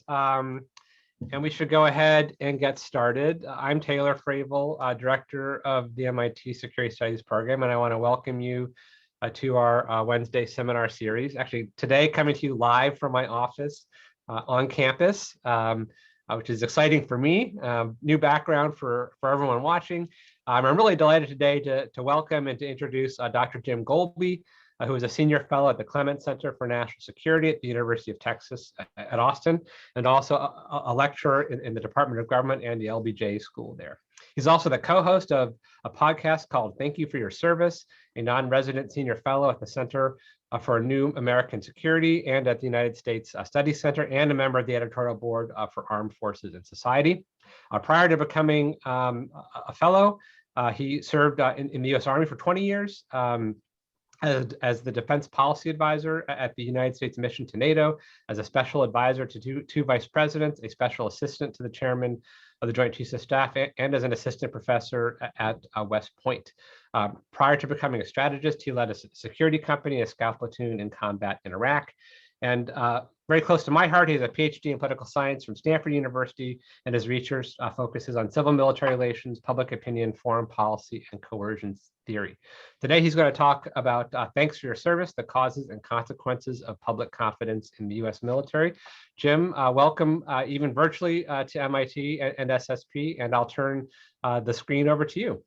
And we should go ahead and get started. I'm Taylor Fravel, Director of the MIT Security Studies Program, and I want to welcome you to our Wednesday seminar series. Actually, today coming to you live from my office on campus, which is exciting for me. New background for everyone watching. I'm really delighted today to welcome and to introduce Dr. Jim Golby, who is a senior fellow at the Clements Center for National Security at the University of Texas at Austin, and also a lecturer in the Department of Government and the LBJ School there. He's also the co-host of a podcast called Thank You for Your Service, a non-resident senior fellow at the Center for New American Security and at the United States Studies Center, and a member of the editorial board for Armed Forces and Society. Prior to becoming a fellow, he served in the U.S. Army for 20 years, as the defense policy advisor at the United States mission to NATO, as a special advisor to two vice presidents, a special assistant to the chairman of the Joint Chiefs of Staff, and as an assistant professor at West Point. Prior to becoming a strategist, he led a security company, a scout platoon in combat in Iraq. And very close to my heart, he has a PhD in political science from Stanford University, and his research focuses on civil-military relations, public opinion, foreign policy, and coercion theory. Today, he's going to talk about thanks for your service, the causes and consequences of public confidence in the U.S. military. Jim, welcome even virtually to MIT and SSP, and I'll turn the screen over to you.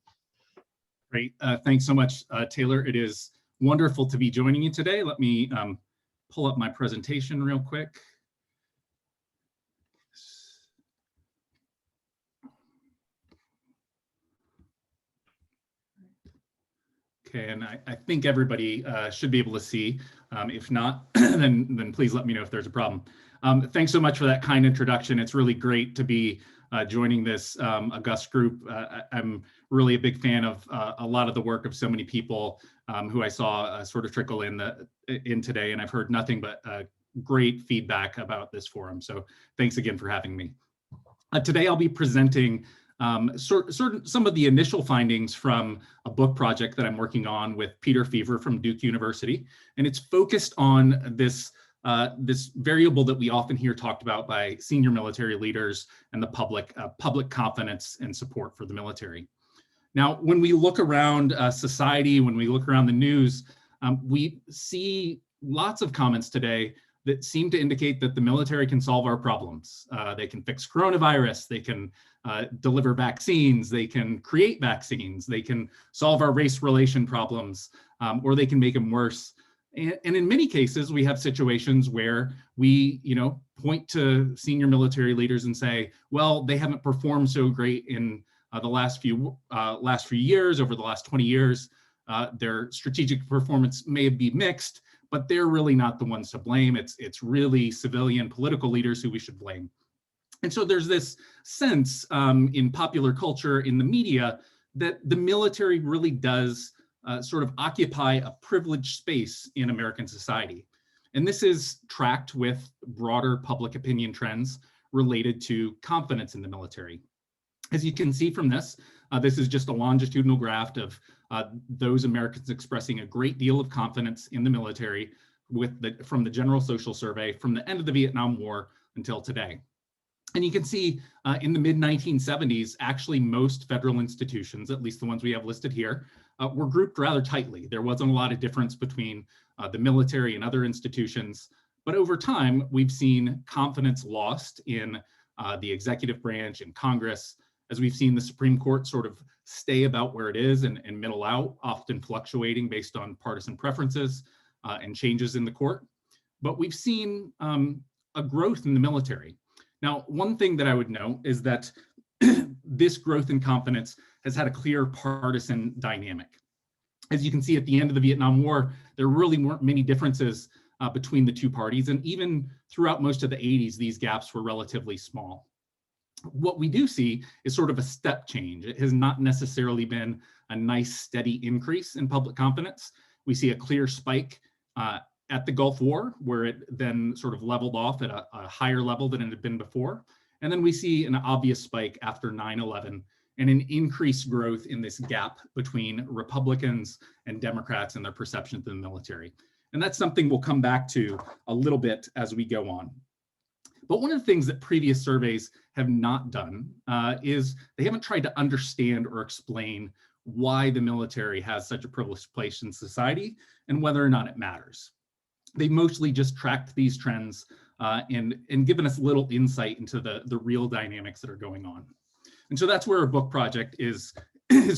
Great. Thanks so much, Taylor. It is wonderful to be joining you today. Let me pull up my presentation real quick. Okay, and I think everybody should be able to see. If not, then please let me know if there's a problem. Thanks so much for that kind introduction. It's really great to be joining this august group. I'm really a big fan of a lot of the work of so many people who I saw sort of trickle in today, and I've heard nothing but great feedback about this forum. So thanks again for having me. Today I'll be presenting some of the initial findings from a book project that I'm working on with Peter Feaver from Duke University, and it's focused on this variable that we often hear talked about by senior military leaders and the public confidence and support for the military. Now, when we look around society, when we look around the news, we see lots of comments today that seem to indicate that the military can solve our problems. They can fix coronavirus, they can deliver vaccines, they can create vaccines, they can solve our race relation problems, or they can make them worse. And in many cases, we have situations where we, point to senior military leaders and say, well, they haven't performed so great in the last few years, over the last 20 years. Their strategic performance may be mixed, but they're really not the ones to blame. It's really civilian political leaders who we should blame. And so there's this sense in popular culture, in the media, that the military really does sort of occupy a privileged space in American society. And this is tracked with broader public opinion trends related to confidence in the military. As you can see from this, this is just a longitudinal graph of those Americans expressing a great deal of confidence in the military from the General Social Survey from the end of the Vietnam War until today. And you can see in the mid-1970s, actually most federal institutions, at least the ones we have listed here, were grouped rather tightly. There wasn't a lot of difference between the military and other institutions. But over time, we've seen confidence lost in the executive branch and Congress, as we've seen the Supreme Court sort of stay about where it is and middle out, often fluctuating based on partisan preferences and changes in the court. But we've seen a growth in the military. Now, one thing that I would note is that this growth in confidence has had a clear partisan dynamic. As you can see at the end of the Vietnam War, there really weren't many differences between the two parties, and even throughout most of the 80s, these gaps were relatively small. What we do see is sort of a step change. It has not necessarily been a nice, steady increase in public confidence. We see a clear spike at the Gulf War, where it then sort of leveled off at a higher level than it had been before. And then we see an obvious spike after 9/11 and an increased growth in this gap between Republicans and Democrats and their perception of the military. And that's something we'll come back to a little bit as we go on. But one of the things that previous surveys have not done is they haven't tried to understand or explain why the military has such a privileged place in society and whether or not it matters. They mostly just tracked these trends and given us little insight into the real dynamics that are going on. And so that's where our book project is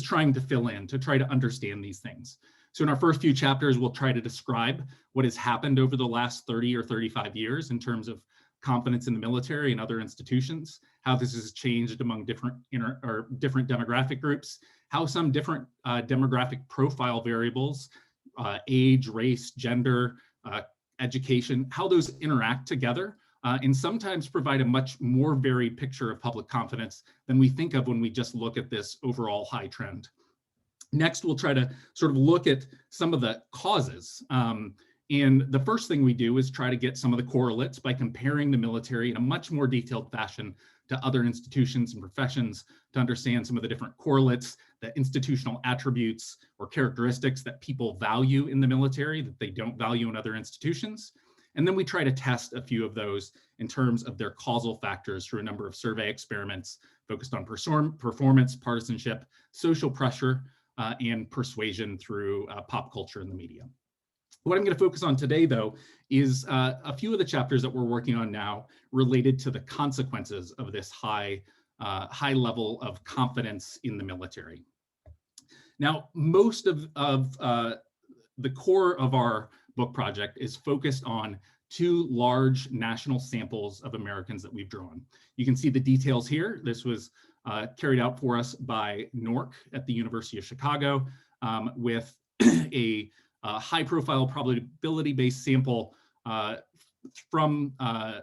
trying to fill in, to try to understand these things. So in our first few chapters, we'll try to describe what has happened over the last 30 or 35 years in terms of confidence in the military and other institutions, how this has changed among different demographic groups, how some different demographic profile variables, age, race, gender, education, how those interact together and sometimes provide a much more varied picture of public confidence than we think of when we just look at this overall high trend. Next, we'll try to sort of look at some of the causes. And the first thing we do is try to get some of the correlates by comparing the military in a much more detailed fashion to other institutions and professions to understand some of the different correlates, the institutional attributes or characteristics that people value in the military that they don't value in other institutions. And then we try to test a few of those in terms of their causal factors through a number of survey experiments focused on performance, partisanship, social pressure, and persuasion through pop culture and the media. What I'm going to focus on today, though, is a few of the chapters that we're working on now related to the consequences of this high level of confidence in the military. Now, most of the core of our book project is focused on two large national samples of Americans that we've drawn. You can see the details here. This was carried out for us by NORC at the University of Chicago with a high-profile probability-based sample from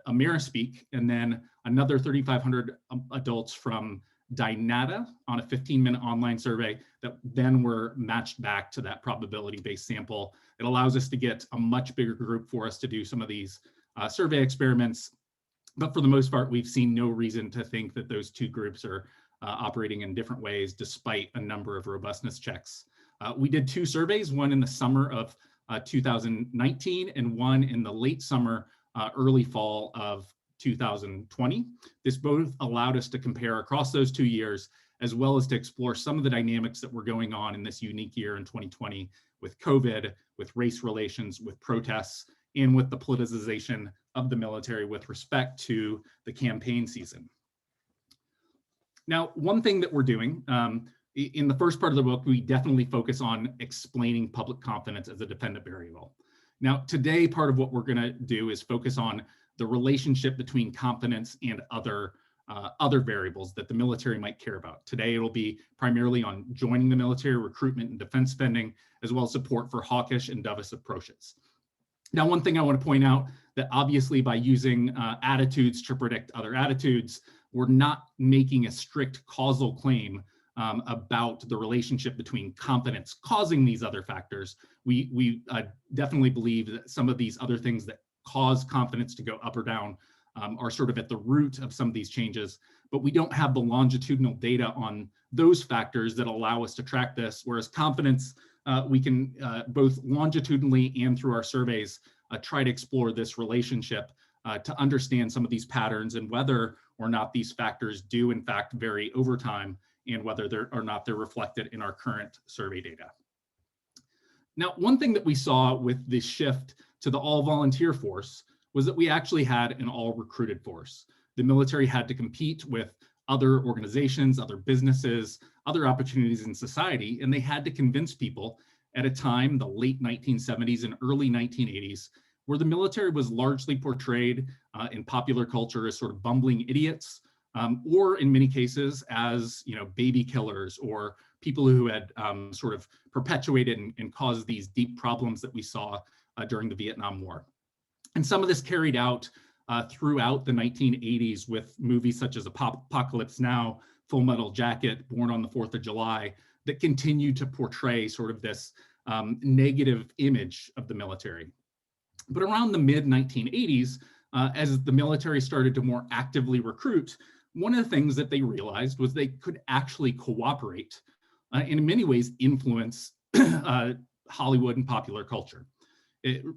Amerispeak, and then another 3,500 adults from Dynata on a 15-minute online survey that then were matched back to that probability-based sample. It allows us to get a much bigger group for us to do some of these survey experiments. But for the most part, we've seen no reason to think that those two groups are operating in different ways, despite a number of robustness checks. We did two surveys, one in the summer of 2019 and one in the late summer, early fall of 2020. This both allowed us to compare across those 2 years, as well as to explore some of the dynamics that were going on in this unique year in 2020 with COVID, with race relations, with protests, and with the politicization of the military with respect to the campaign season. Now, one thing that we're doing, in the first part of the book, we definitely focus on explaining public confidence as a dependent variable. Now, today, part of what we're going to do is focus on the relationship between confidence and other variables that the military might care about. Today, it'll be primarily on joining the military, recruitment and defense spending, as well as support for hawkish and dovish approaches. Now, one thing I want to point out that obviously by using attitudes to predict other attitudes, we're not making a strict causal claim about the relationship between confidence causing these other factors. We definitely believe that some of these other things that cause confidence to go up or down are sort of at the root of some of these changes, but we don't have the longitudinal data on those factors that allow us to track this, whereas confidence, we can both longitudinally and through our surveys try to explore this relationship to understand some of these patterns and whether or not these factors do in fact vary over time and whether they're reflected in our current survey data. Now, one thing that we saw with this shift to the all-volunteer force was that we actually had an all-recruited force. The military had to compete with other organizations, other businesses, other opportunities in society, and they had to convince people at a time, the late 1970s and early 1980s, where the military was largely portrayed in popular culture as sort of bumbling idiots, or in many cases as baby killers or people who had sort of perpetuated and caused these deep problems that we saw during the Vietnam War. And some of this carried out throughout the 1980s with movies such as Apocalypse Now, Full Metal Jacket, Born on the 4th of July, that continued to portray sort of this negative image of the military. But around the mid-1980s, as the military started to more actively recruit, one of the things that they realized was they could actually cooperate and in many ways influence Hollywood and popular culture.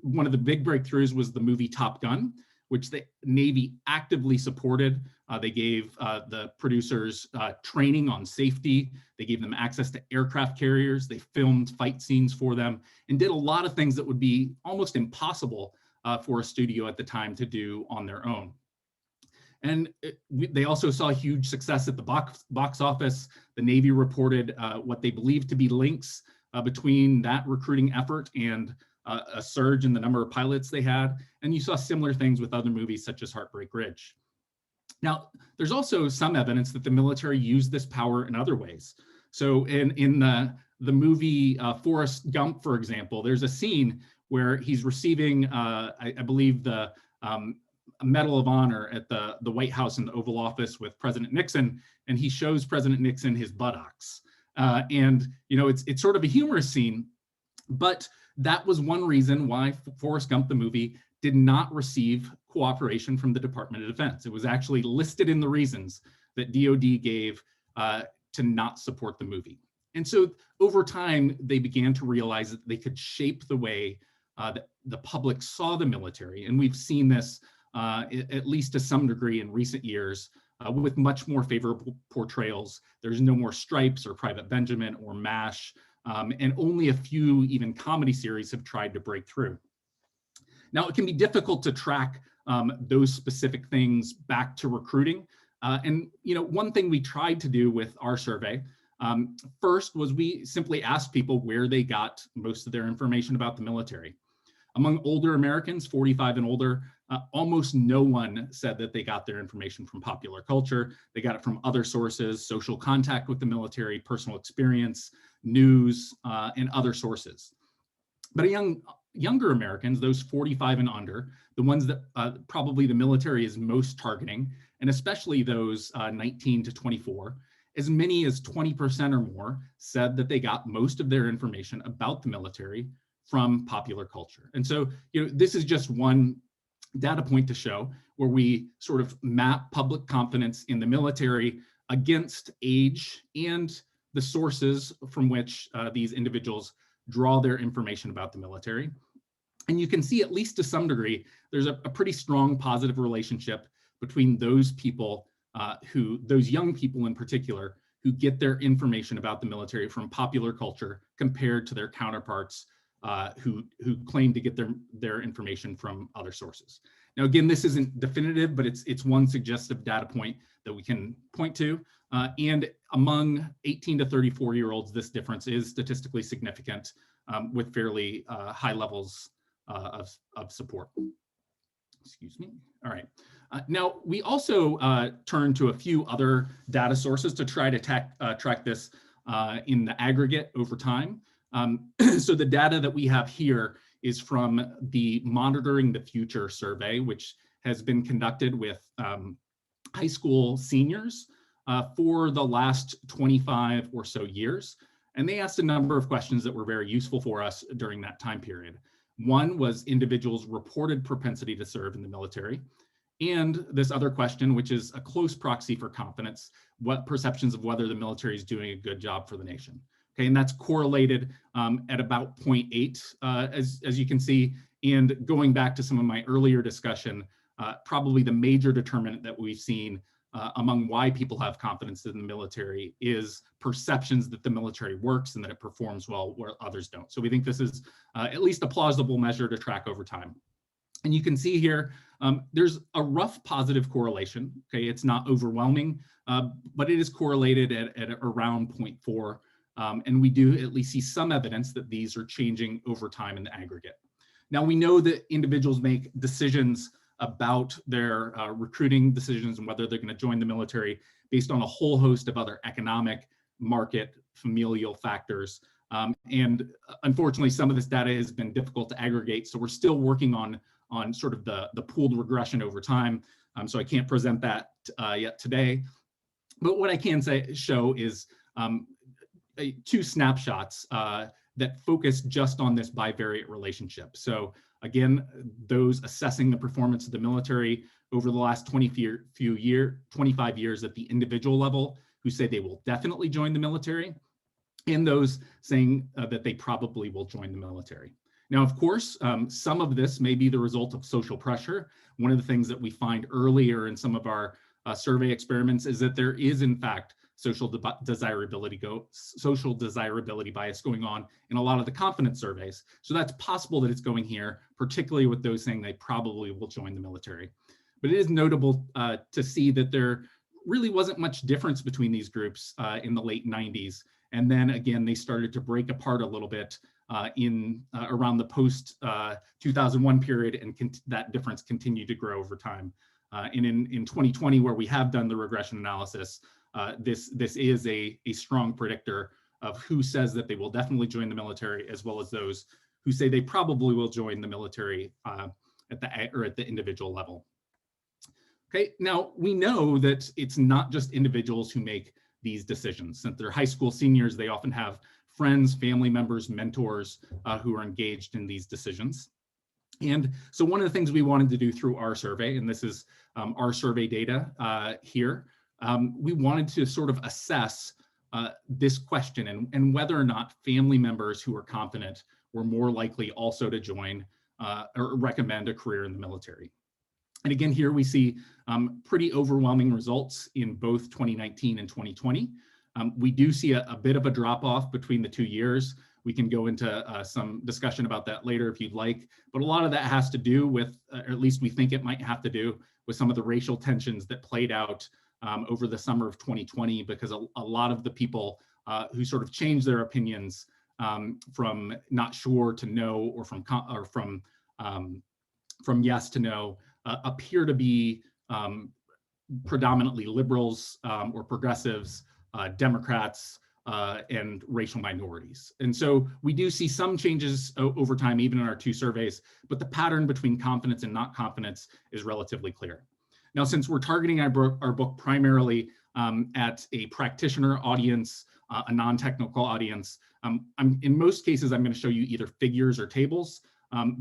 One of the big breakthroughs was the movie Top Gun, which the Navy actively supported. They gave the producers training on safety. They gave them access to aircraft carriers. They filmed fight scenes for them and did a lot of things that would be almost impossible for a studio at the time to do on their own. And they also saw huge success at the box office. The Navy reported what they believed to be links between that recruiting effort and a surge in the number of pilots they had. And you saw similar things with other movies such as Heartbreak Ridge. Now, there's also some evidence that the military used this power in other ways. So in the movie Forrest Gump, for example, there's a scene where he's receiving, I believe, the Medal of Honor at the White House in the Oval Office with President Nixon, and he shows President Nixon his buttocks. And it's sort of a humorous scene, but that was one reason why Forrest Gump, the movie, did not receive cooperation from the Department of Defense. It was actually listed in the reasons that DoD gave to not support the movie. And so over time, they began to realize that they could shape the way that the public saw the military. And we've seen this at least to some degree in recent years with much more favorable portrayals. There's no more Stripes or Private Benjamin or MASH, and only a few even comedy series have tried to break through. Now, it can be difficult to track those specific things back to recruiting. And one thing we tried to do with our survey first was we simply asked people where they got most of their information about the military. Among older Americans, 45 and older, almost no one said that they got their information from popular culture. They got it from other sources, social contact with the military, personal experience, news, and other sources. But younger Americans, those 45 and under, the ones that probably the military is most targeting, and especially those 19 to 24, as many as 20% or more said that they got most of their information about the military from popular culture. And so, this is just one data point to show where we sort of map public confidence in the military against age and the sources from which these individuals draw their information about the military. And you can see, at least to some degree, there's a pretty strong positive relationship between those people those young people in particular, who get their information about the military from popular culture compared to their counterparts who claim to get their information from other sources. Now, again, this isn't definitive, but it's one suggestive data point that we can point to. And among 18 to 34-year-olds, this difference is statistically significant with fairly high levels of support. Excuse me. All right. Now, we also turn to a few other data sources to try to track this in the aggregate over time. So the data that we have here is from the Monitoring the Future survey, which has been conducted with high school seniors for the last 25 or so years. And they asked a number of questions that were very useful for us during that time period. One was individuals' reported propensity to serve in the military. And this other question, which is a close proxy for confidence, what perceptions of whether the military is doing a good job for the nation. Okay, and that's correlated at about 0.8, as you can see. And going back to some of my earlier discussion, probably the major determinant that we've seen among why people have confidence in the military is perceptions that the military works and that it performs well where others don't. So we think this is at least a plausible measure to track over time. And you can see here, there's a rough positive correlation. Okay, it's not overwhelming, but it is correlated at around 0.4. And we do at least see some evidence that these are changing over time in the aggregate. Now, we know that individuals make decisions about their recruiting decisions and whether they're going to join the military based on a whole host of other economic, market, familial factors. And unfortunately, some of this data has been difficult to aggregate. So we're still working on sort of the pooled regression over time. So I can't present that yet today. But what I can show is two snapshots that focus just on this bivariate relationship. So again, those assessing the performance of the military over the last 25 years at the individual level, who say they will definitely join the military, and those saying that they probably will join the military. Now, of course, some of this may be the result of social pressure. One of the things that we find earlier in some of our survey experiments is that there is, in fact, social desirability bias going on in a lot of the confidence surveys. So that's possible that it's going here, particularly with those saying they probably will join the military. But it is notable to see that there really wasn't much difference between these groups in the late 90s. And then again, they started to break apart a little bit in around the post 2001 period, and that difference continued to grow over time. And in 2020, where we have done the regression analysis, this is a strong predictor of who says that they will definitely join the military, as well as those who say they probably will join the military at the individual level. Okay, now we know that it's not just individuals who make these decisions. Since they're high school seniors, they often have friends, family members, mentors who are engaged in these decisions. And so one of the things we wanted to do through our survey, and this is our survey data here, we wanted to sort of assess this question and whether or not family members who are confident were more likely also to join or recommend a career in the military. And again, here we see pretty overwhelming results in both 2019 and 2020. We do see a bit of a drop off between the 2 years. We can go into some discussion about that later if you'd like, but a lot of that has to do with, or at least we think it might have to do with some of the racial tensions that played out over the summer of 2020, because a lot of the people who sort of changed their opinions from not sure to no, or from yes to no, appear to be predominantly liberals or progressives, Democrats, and racial minorities. And so we do see some changes over time, even in our 2 surveys, but the pattern between confidence and not confidence is relatively clear. Now, since we're targeting our book primarily at a practitioner audience, a non-technical audience, in most cases, I'm going to show you either figures or tables,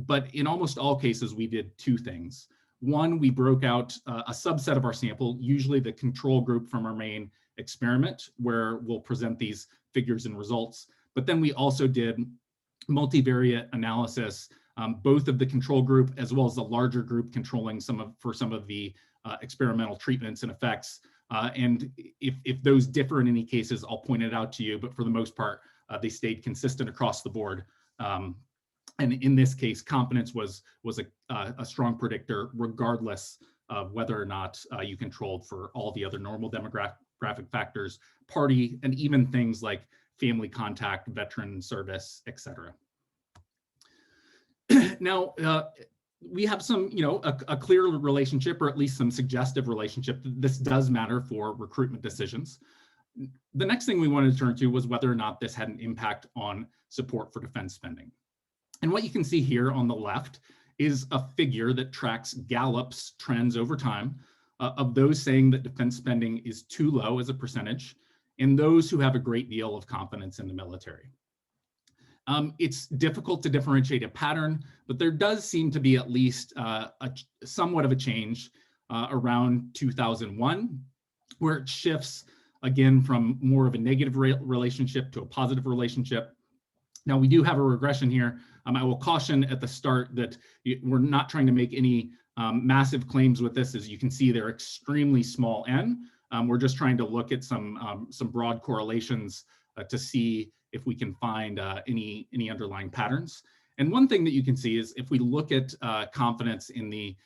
but in almost all cases, we did 2 things. One, we broke out a subset of our sample, usually the control group from our main experiment, where we'll present these figures and results. But then we also did multivariate analysis, both of the control group as well as the larger group controlling for some of the experimental treatments and effects. And if those differ in any cases, I'll point it out to you, but for the most part, they stayed consistent across the board. And in this case, confidence was a strong predictor, regardless of whether or not you controlled for all the other normal demographic factors, party, and even things like family contact, veteran service, etc. Now, we have some, a clear relationship, or at least some suggestive relationship. This does matter for recruitment decisions. The next thing we wanted to turn to was whether or not this had an impact on support for defense spending. And what you can see here on the left is a figure that tracks Gallup's trends over time of those saying that defense spending is too low as a percentage, and those who have a great deal of confidence in the military. It's difficult to differentiate a pattern, but there does seem to be at least somewhat of a change around 2001, where it shifts again from more of a negative relationship to a positive relationship. Now, we do have a regression here. I will caution at the start that we're not trying to make any massive claims with this. As you can see, they're extremely small n. We're just trying to look at some broad correlations to see if we can find any underlying patterns. And one thing that you can see is if we look at confidence in the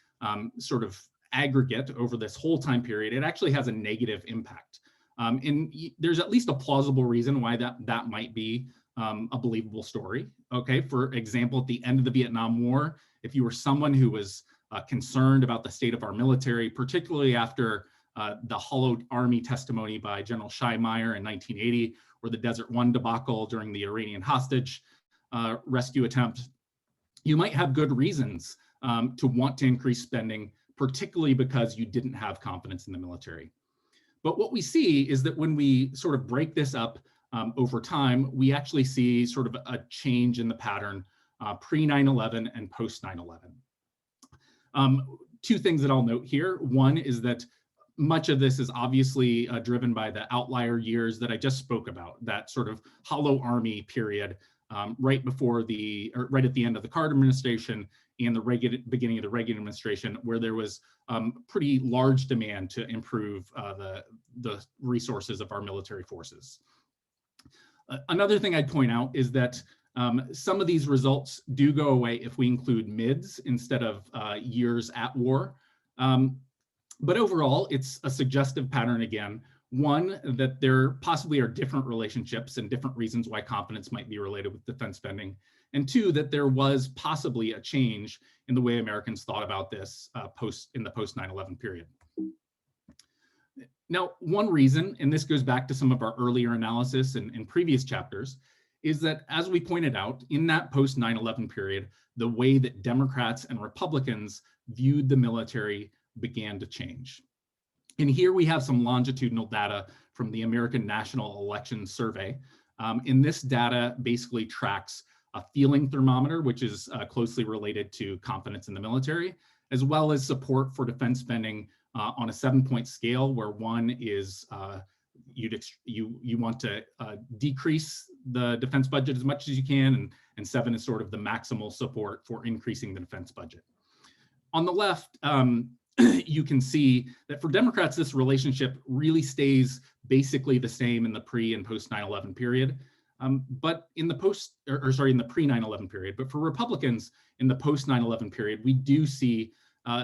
sort of aggregate over this whole time period, it actually has a negative impact. And there's at least a plausible reason why that might be a believable story. Okay, for example, at the end of the Vietnam War, if you were someone who was concerned about the state of our military, particularly after the hollowed army testimony by General Scheimeyer in 1980, or the Desert One debacle during the Iranian hostage rescue attempt, you might have good reasons to want to increase spending, particularly because you didn't have confidence in the military. But what we see is that when we sort of break this up over time, we actually see sort of a change in the pattern pre 9/11 and post 9/11. 2 things that I'll note here. One is that much of this is obviously driven by the outlier years that I just spoke about, that sort of hollow army period right before right at the end of the Carter administration and the beginning of the Reagan administration, where there was pretty large demand to improve the resources of our military forces. Another thing I'd point out is that some of these results do go away if we include mids instead of years at war. But overall, it's a suggestive pattern again. One, that there possibly are different relationships and different reasons why confidence might be related with defense spending. And two, that there was possibly a change in the way Americans thought about this in the post 9/11 period. Now, one reason, and this goes back to some of our earlier analysis in previous chapters, is that, as we pointed out, in that post 9/11 period, the way that Democrats and Republicans viewed the military began to change. And here we have some longitudinal data from the American National Election Survey. And this data basically tracks a feeling thermometer, which is closely related to confidence in the military, as well as support for defense spending on a 7-point scale, where 1 is you want to decrease the defense budget as much as you can, and 7 is sort of the maximal support for increasing the defense budget. On the left, you can see that for Democrats, this relationship really stays basically the same in the pre and post 9/11 period. But in the in the pre 9/11 period, but for Republicans in the post 9/11 period, we do see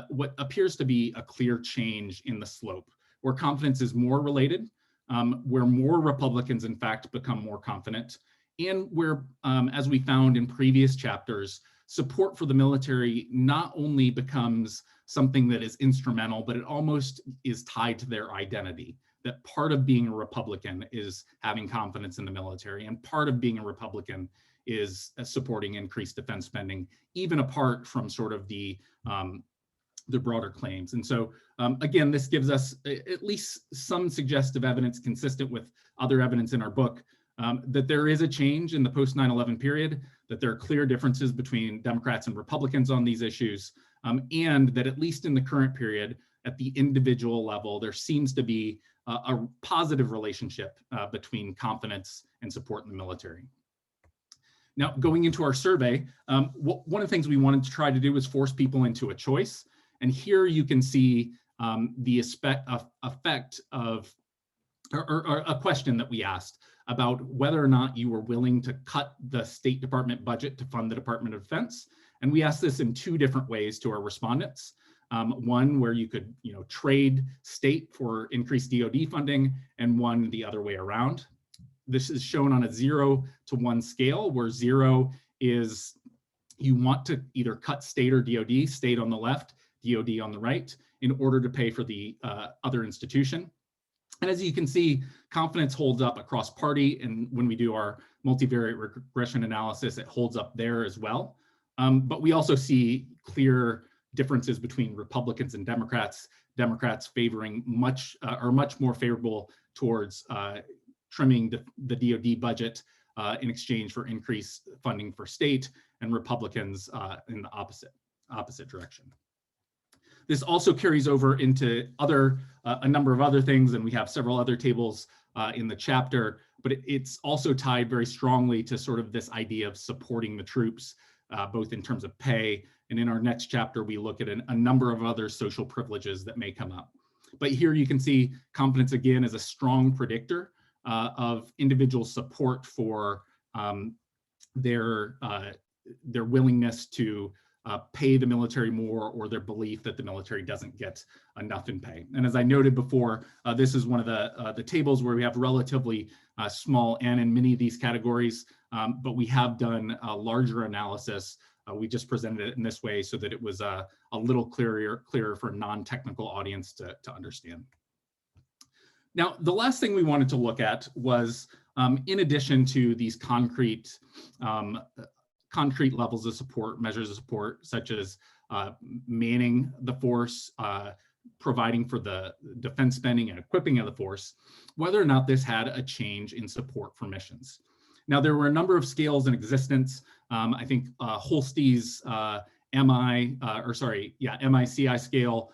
what appears to be a clear change in the slope, where confidence is more related, where more Republicans, in fact, become more confident, and where, as we found in previous chapters, support for the military not only becomes something that is instrumental, but it almost is tied to their identity. That part of being a Republican is having confidence in the military, and part of being a Republican is supporting increased defense spending, even apart from sort of the broader claims. And so, again, this gives us at least some suggestive evidence consistent with other evidence in our book that there is a change in the post 9/11 period, that there are clear differences between Democrats and Republicans on these issues, and that at least in the current period, at the individual level, there seems to be a positive relationship between confidence and support in the military. Now, going into our survey, one of the things we wanted to try to do was force people into a choice. And here you can see the effect of, or a question that we asked about whether or not you were willing to cut the State Department budget to fund the Department of Defense. And we asked this in 2 different ways to our respondents. One where you could, trade state for increased DoD funding, and one the other way around. This is shown on a 0 to 1 scale, where 0 is you want to either cut state or DoD, state on the left, DoD on the right, in order to pay for the other institution. And as you can see, confidence holds up across party, and when we do our multivariate regression analysis, it holds up there as well. But we also see clear differences between Republicans and Democrats. Democrats favoring much more favorable towards trimming the DoD budget in exchange for increased funding for state, and Republicans in the opposite direction. This also carries over into a number of other things, and we have several other tables in the chapter, but it's also tied very strongly to sort of this idea of supporting the troops, both in terms of pay, and in our next chapter, we look at a number of other social privileges that may come up. But here you can see confidence, again, is a strong predictor of individual support for their willingness to pay the military more, or their belief that the military doesn't get enough in pay. And as I noted before, this is one of the tables where we have relatively small n in many of these categories, but we have done a larger analysis. We just presented it in this way so that it was a little clearer for a non-technical audience to understand. Now, the last thing we wanted to look at was, in addition to these concrete levels of support, measures of support, such as manning the force, providing for the defense spending and equipping of the force, whether or not this had a change in support for missions. Now, there were a number of scales in existence. I think Holste's MICI scale,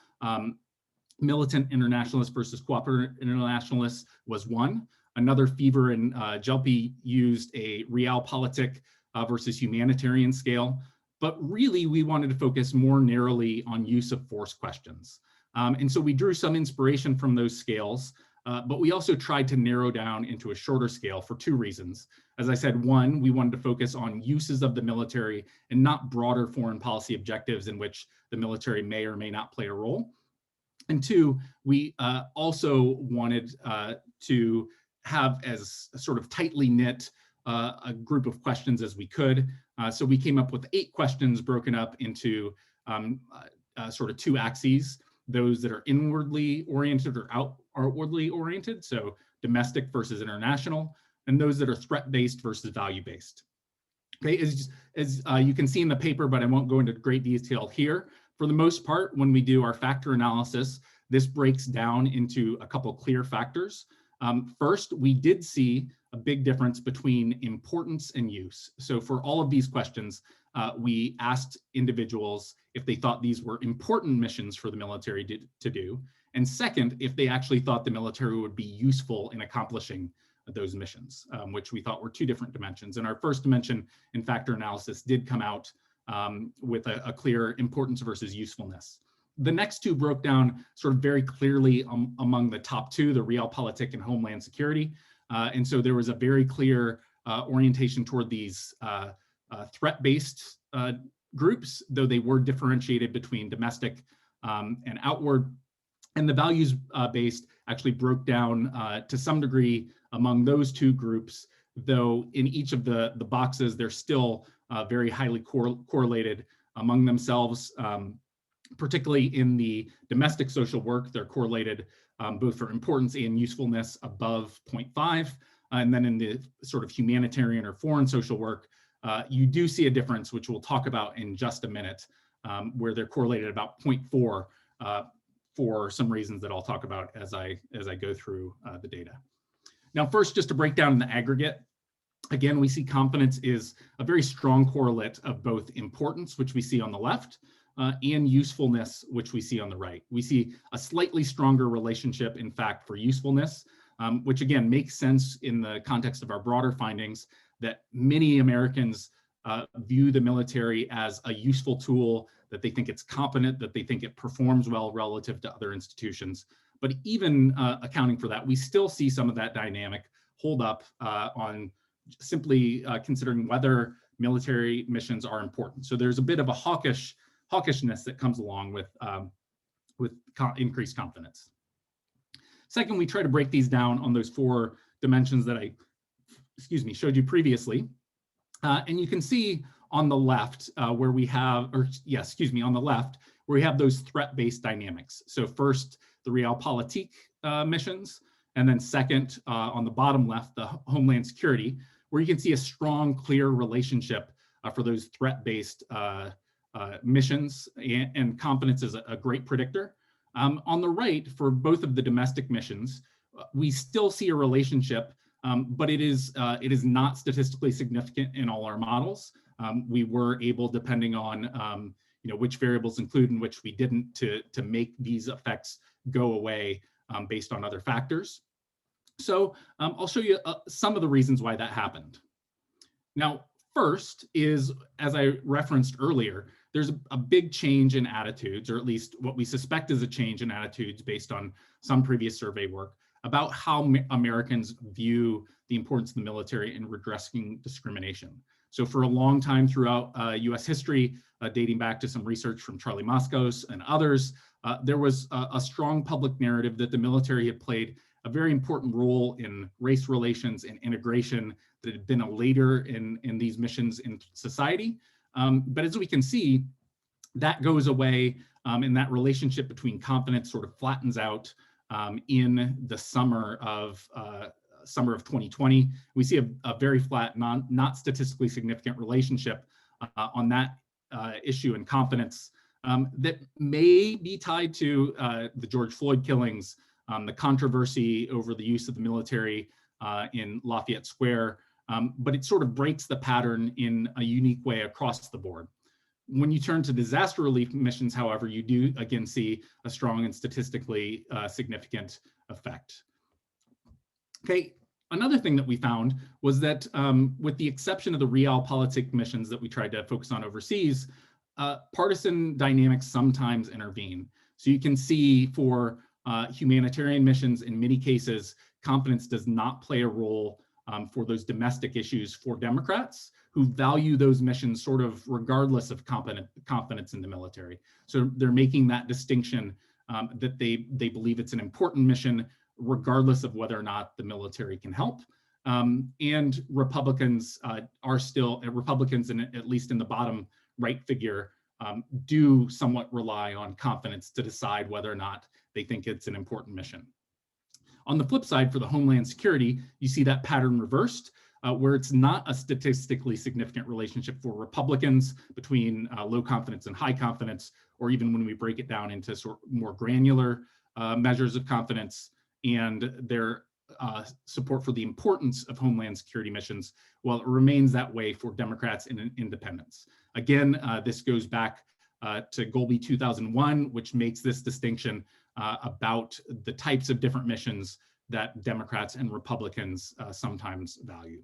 militant internationalists versus cooperative internationalists was one. Another, Fever and Jelpy used a realpolitik versus humanitarian scale. But really, we wanted to focus more narrowly on use of force questions. And so we drew some inspiration from those scales, but we also tried to narrow down into a shorter scale for two reasons. As I said, one, we wanted to focus on uses of the military and not broader foreign policy objectives in which the military may or may not play a role. And two, we also wanted to have as sort of tightly knit a group of questions as we could. So we came up with 8 questions broken up into sort of 2 axes, those that are inwardly oriented or outwardly oriented, so domestic versus international, and those that are threat-based versus value-based. Okay, as you can see in the paper, but I won't go into great detail here. For the most part, when we do our factor analysis, this breaks down into a couple clear factors. First, we did see a big difference between importance and use. So for all of these questions, we asked individuals if they thought these were important missions for the military to do. And second, if they actually thought the military would be useful in accomplishing those missions, which we thought were 2 different dimensions. And our first dimension in factor analysis did come out with a clear importance versus usefulness. The next 2 broke down sort of very clearly among the top 2, the realpolitik and homeland security. And so there was a very clear orientation toward these threat-based groups, though they were differentiated between domestic and outward. And the values-based actually broke down to some degree among those 2 groups, though in each of the boxes, they're still very highly correlated among themselves. Particularly in the domestic social work, they're correlated both for importance and usefulness above 0.5. And then in the sort of humanitarian or foreign social work, you do see a difference, which we'll talk about in just a minute, where they're correlated about 0.4 for some reasons that I'll talk about as I go through the data. Now, first, just to break down in the aggregate, again, we see confidence is a very strong correlate of both importance, which we see on the left, and usefulness, which we see on the right. We see a slightly stronger relationship, in fact, for usefulness, which again makes sense in the context of our broader findings that many Americans view the military as a useful tool, that they think it's competent, that they think it performs well relative to other institutions. But even accounting for that, we still see some of that dynamic hold up on simply considering whether military missions are important. So there's a bit of a hawkishness that comes along with increased confidence. Second, we try to break these down on those 4 dimensions that I, showed you previously. And you can see on the left where we have, on the left, where we have those threat-based dynamics. So first, the realpolitik missions, and then second, on the bottom left, the homeland security, where you can see a strong, clear relationship for those threat-based missions, and confidence is a great predictor. On the right, for both of the domestic missions, we still see a relationship, but it is not statistically significant in all our models. We were able, depending on which variables include and which we didn't, to make these effects go away based on other factors. So I'll show you some of the reasons why that happened. Now, first is, as I referenced earlier, there's a big change in attitudes, or at least what we suspect is a change in attitudes based on some previous survey work about how Americans view the importance of the military in redressing discrimination. So for a long time throughout US history, dating back to some research from Charlie Moskos and others, there was a strong public narrative that the military had played a very important role in race relations and integration, that had been a leader in these missions in society. But as we can see, that goes away, and that relationship between confidence sort of flattens out in the summer of 2020. We see a very flat, not statistically significant relationship on that issue and confidence that may be tied to the George Floyd killings, the controversy over the use of the military in Lafayette Square, but it sort of breaks the pattern in a unique way across the board. When you turn to disaster relief missions, however, you do again see a strong and statistically significant effect. Okay, Another thing that we found was that with the exception of the realpolitik missions that we tried to focus on overseas, partisan dynamics sometimes intervene. So you can see for humanitarian missions, in many cases, confidence does not play a role for those domestic issues for Democrats who value those missions sort of regardless of confidence in the military. So they're making that distinction that they believe it's an important mission regardless of whether or not the military can help. And Republicans are still, Republicans, at least in the bottom right figure, do somewhat rely on confidence to decide whether or not they think it's an important mission. On the flip side, for the Homeland Security, you see that pattern reversed, where it's not a statistically significant relationship for Republicans between low confidence and high confidence, or even when we break it down into sort of more granular measures of confidence and their support for the importance of Homeland Security missions, well, it remains that way for Democrats and independents. Again, this goes back to Golby 2001, which makes this distinction about the types of different missions that Democrats and Republicans sometimes value.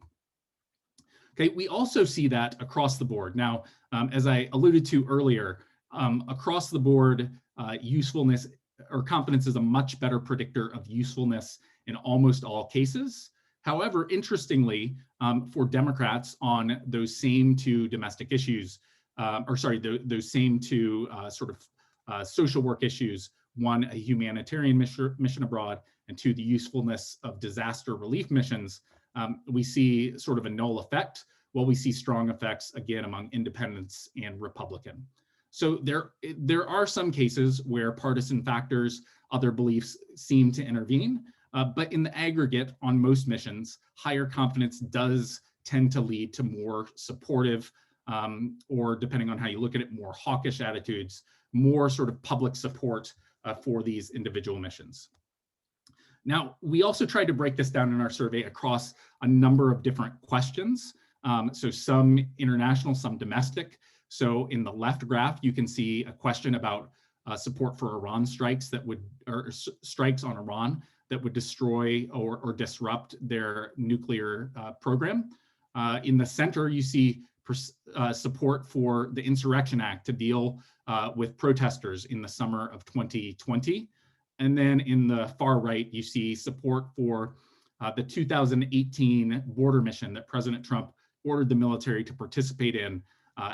Okay, we also see that across the board. Now, as I alluded to earlier, across the board, usefulness or confidence is a much better predictor of usefulness in almost all cases. However, interestingly, for Democrats on those same two domestic issues, those same two sort of social work issues, one, a humanitarian mission abroad, and two, the usefulness of disaster relief missions, we see sort of a null effect, while we see strong effects, again, among independents and Republican. So there are some cases where partisan factors, other beliefs seem to intervene, but in the aggregate on most missions, higher confidence does tend to lead to more supportive, or depending on how you look at it, more hawkish attitudes, more sort of public support for these individual missions. Now, we also tried to break this down in our survey across a number of different questions. So some international, some domestic. So in the left graph, you can see a question about support for Iran strikes or strikes on Iran that would destroy or disrupt their nuclear program. In the center, you see support for the Insurrection Act to deal with protesters in the summer of 2020. And then in the far right, you see support for the 2018 border mission that President Trump ordered the military to participate in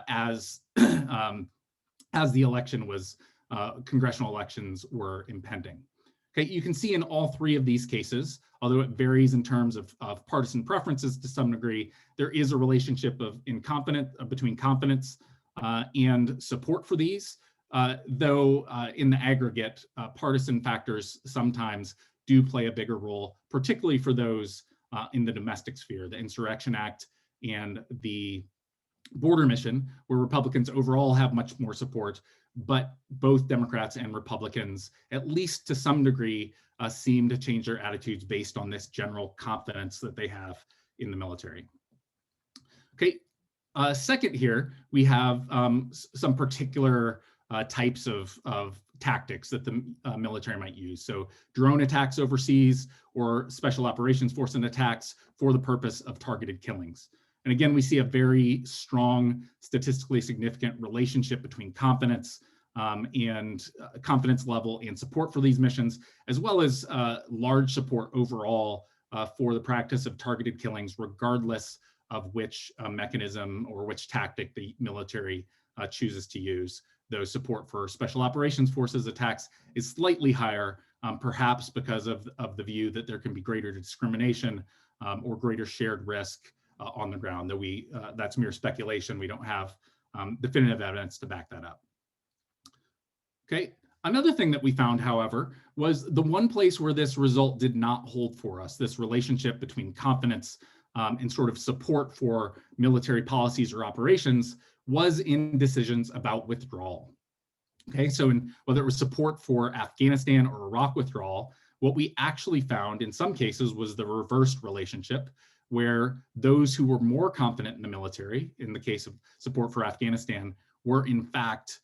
as the election was, congressional elections were impending. Okay, you can see in all three of these cases, although it varies in terms of partisan preferences to some degree, there is a relationship between confidence and support for these, though in the aggregate, partisan factors sometimes do play a bigger role, particularly for those in the domestic sphere, the Insurrection Act and the border mission, where Republicans overall have much more support, but both Democrats and Republicans, at least to some degree, seem to change their attitudes based on this general confidence that they have in the military. Okay, second here, we have some particular types of tactics that the military might use. So drone attacks overseas or special operations force and attacks for the purpose of targeted killings. And again, we see a very strong, statistically significant relationship between confidence and confidence level and support for these missions, as well as large support overall for the practice of targeted killings, regardless of which mechanism or which tactic the military chooses to use. Though support for special operations forces attacks is slightly higher, perhaps because of the view that there can be greater discrimination or greater shared risk on the ground, though that's mere speculation. We don't have definitive evidence to back that up. Okay, another thing that we found, however, was the one place where this result did not hold for us, this relationship between confidence and sort of support for military policies or operations, was in decisions about withdrawal. Okay, so whether it was support for Afghanistan or Iraq withdrawal, what we actually found in some cases was the reversed relationship, where those who were more confident in the military, in the case of support for Afghanistan, were in fact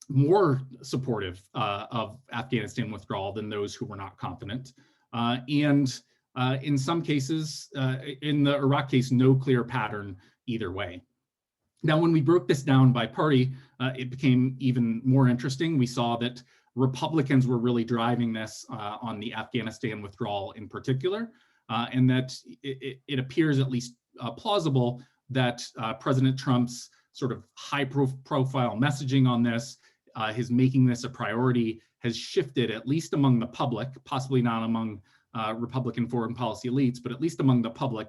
more supportive of Afghanistan withdrawal than those who were not confident. And In some cases, in the Iraq case, no clear pattern either way. Now, when we broke this down by party, it became even more interesting. We saw that Republicans were really driving this on the Afghanistan withdrawal in particular, and that it appears at least plausible that President Trump's sort of high-profile messaging on this, his making this a priority, has shifted, at least among the public, possibly not among Republican foreign policy elites, but at least among the public,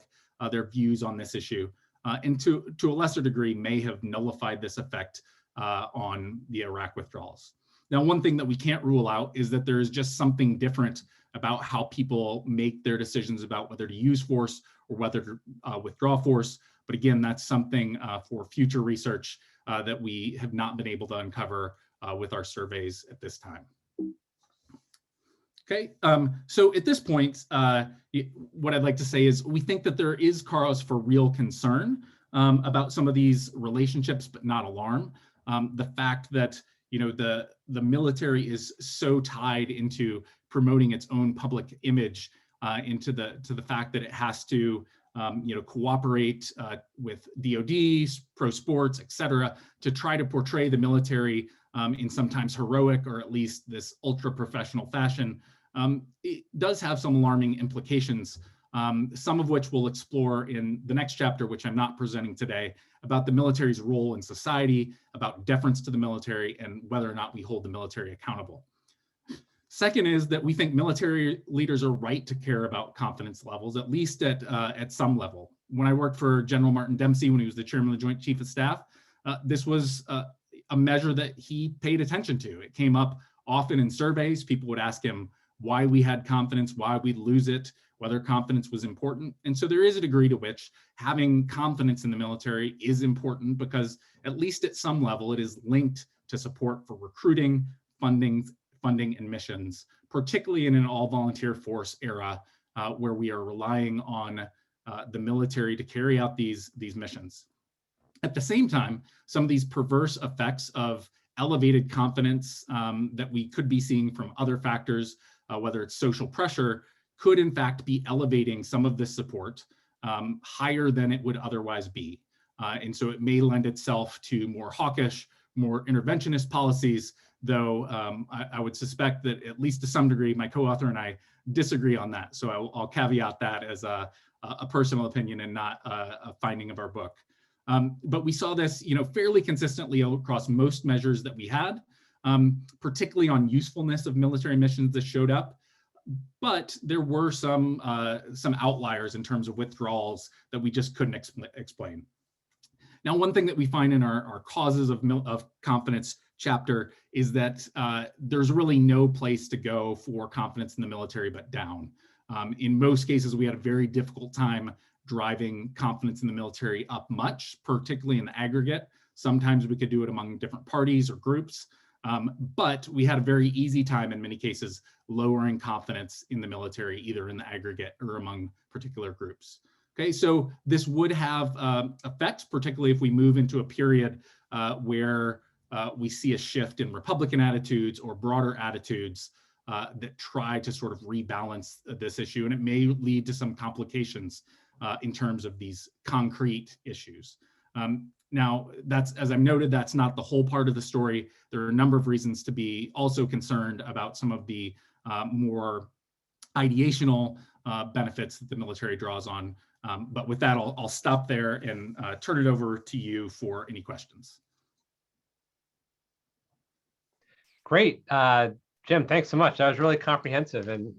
their views on this issue. And to a lesser degree may have nullified this effect on the Iraq withdrawals. Now, one thing that we can't rule out is that there is just something different about how people make their decisions about whether to use force or whether to withdraw force. But again, that's something for future research that we have not been able to uncover with our surveys at this time. Okay, so at this point, what I'd like to say is we think that there is cause for real concern about some of these relationships, but not alarm. The fact that the military is so tied into promoting its own public image, into the fact that it has to cooperate with DoD, pro sports, et cetera, to try to portray the military in sometimes heroic or at least this ultra professional fashion. It does have some alarming implications, some of which we'll explore in the next chapter, which I'm not presenting today, about the military's role in society, about deference to the military, and whether or not we hold the military accountable. Second is that we think military leaders are right to care about confidence levels, at least at some level. When I worked for General Martin Dempsey, when he was the chairman of the Joint Chief of Staff, this was a measure that he paid attention to. It came up often in surveys. People would ask him why we had confidence, why we'd lose it, whether confidence was important. And so there is a degree to which having confidence in the military is important because at least at some level, it is linked to support for recruiting, funding and missions, particularly in an all-volunteer force era where we are relying on the military to carry out these missions. At the same time, some of these perverse effects of elevated confidence that we could be seeing from other factors, whether it's social pressure, could in fact be elevating some of this support higher than it would otherwise be. And so it may lend itself to more hawkish, more interventionist policies, though I would suspect that at least to some degree, my co-author and I disagree on that. So I'll caveat that as a personal opinion and not a finding of our book. But we saw this, fairly consistently across most measures that we had, particularly on usefulness of military missions that showed up. But there were some outliers in terms of withdrawals that we just couldn't explain. Now, one thing that we find in our causes of confidence chapter is that there's really no place to go for confidence in the military but down. In most cases, we had a very difficult time driving confidence in the military up much, particularly in the aggregate. Sometimes we could do it among different parties or groups, but we had a very easy time in many cases lowering confidence in the military, either in the aggregate or among particular groups. Okay, so this would have effects, particularly if we move into a period where we see a shift in Republican attitudes or broader attitudes that try to sort of rebalance this issue, and it may lead to some complications in terms of these concrete issues. Now, as I've noted, that's not the whole part of the story. There are a number of reasons to be also concerned about some of the more ideational benefits that the military draws on. But with that, I'll stop there and turn it over to you for any questions. Great. Jim, thanks so much. That was really comprehensive and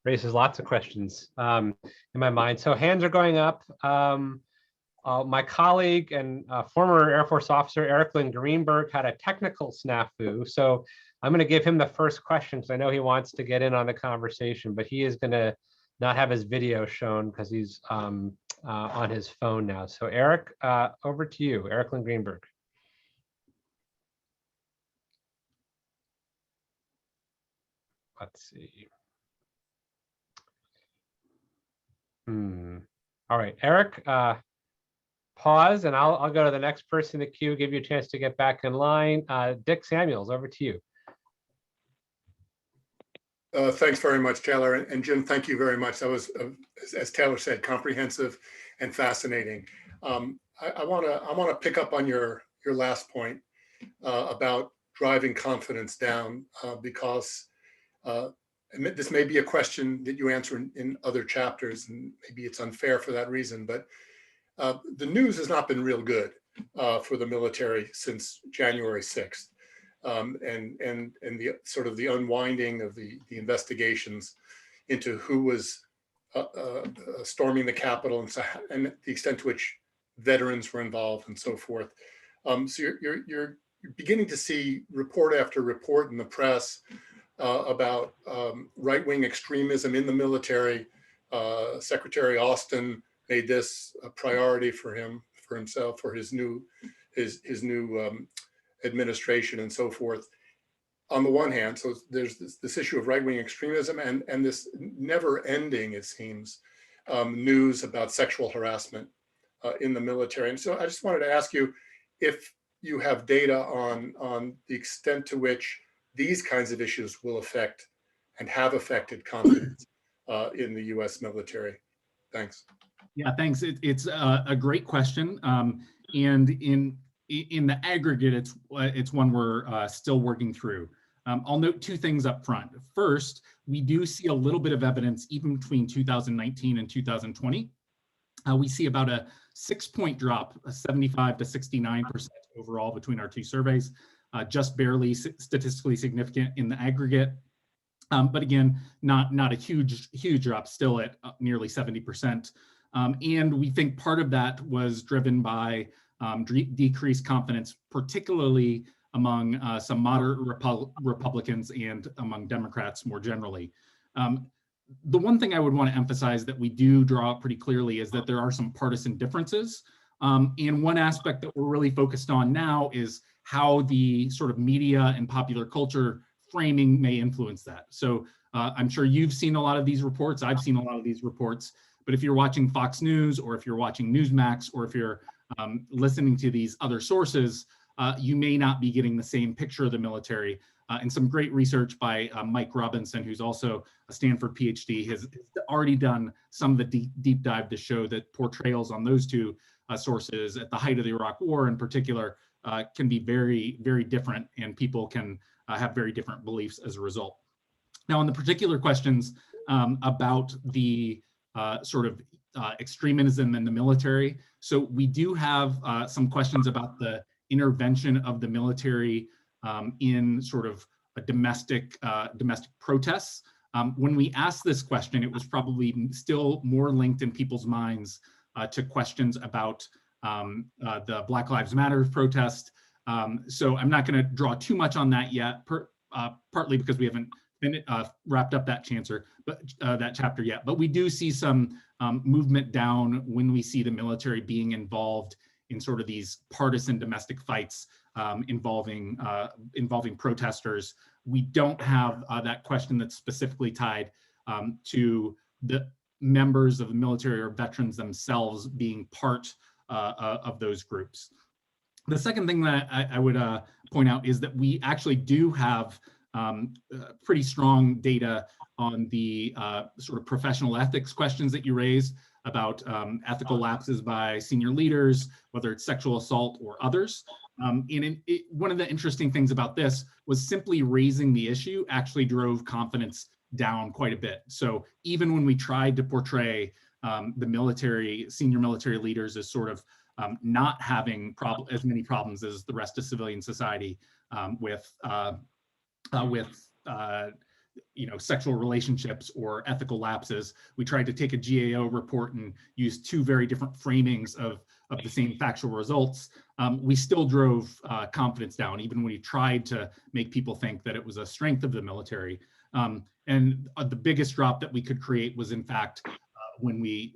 raises lots of questions in my mind. So hands are going up. My colleague and former Air Force officer, Eric Lynn Greenberg, had a technical snafu. So I'm going to give him the first question because I know he wants to get in on the conversation, but he is going to not have his video shown because he's on his phone now. So Eric, over to you, Eric Lynn Greenberg. Let's see. All right, Eric, pause and I'll go to the next person in the queue, give you a chance to get back in line. Dick Samuels, over to you. Thanks very much, Taylor. And Jim, thank you very much. That was, as Taylor said, comprehensive and fascinating. I want to pick up on your last point about driving confidence down, because this may be a question that you answer in other chapters, and maybe it's unfair for that reason, but the news has not been real good for the military since January 6th. And the sort of the unwinding of the investigations into who was storming the Capitol, and the extent to which veterans were involved and so forth. So you're beginning to see report after report in the press about right-wing extremism in the military. Secretary Austin made this a priority for himself, for his new administration and so forth. On the one hand, so there's this issue of right-wing extremism and this never-ending, it seems, news about sexual harassment in the military. And so I just wanted to ask you if you have data on the extent to which these kinds of issues will affect and have affected confidence in the U.S. military. Thanks. Yeah, thanks. It's a great question, and in the aggregate, it's one we're still working through. I'll note two things up front. First, we do see a little bit of evidence even between 2019 and 2020. We see about a 6-point drop, a 75 to 69% overall between our two surveys, just barely statistically significant in the aggregate. But again, not a huge drop, still at nearly 70%. And we think part of that was driven by decreased confidence, particularly among some moderate Republicans and among Democrats more generally. The one thing I would want to emphasize that we do draw out pretty clearly is that there are some partisan differences. And one aspect that we're really focused on now is how the sort of media and popular culture framing may influence that. So I'm sure you've seen a lot of these reports. I've seen a lot of these reports. But if you're watching Fox News, or if you're watching Newsmax, or if you're listening to these other sources, you may not be getting the same picture of the military. And some great research by Mike Robinson, who's also a Stanford PhD, has already done some of the deep dive to show that portrayals on those two sources at the height of the Iraq War in particular can be very, very different, and people can have very different beliefs as a result. Now, on the particular questions about the sort of extremism in the military, so we do have some questions about the intervention of the military in sort of a domestic protests. When we asked this question, it was probably still more linked in people's minds to questions about the Black Lives Matter protest. So I'm not going to draw too much on that yet, partly because we haven't wrapped up that chapter yet. But we do see some movement down when we see the military being involved in sort of these partisan domestic fights involving protesters. We don't have that question that's specifically tied to the members of the military or veterans themselves being part of those groups. The second thing that I would point out is that we actually do have pretty strong data on the sort of professional ethics questions that you raised about ethical lapses by senior leaders, whether it's sexual assault or others. One of the interesting things about this was simply raising the issue actually drove confidence down quite a bit. So even when we tried to portray the senior military leaders as sort of not having as many problems as the rest of civilian society with sexual relationships or ethical lapses, we tried to take a GAO report and use two very different framings of the same factual results. We still drove confidence down, even when we tried to make people think that it was a strength of the military. And the biggest drop that we could create was, in fact, when we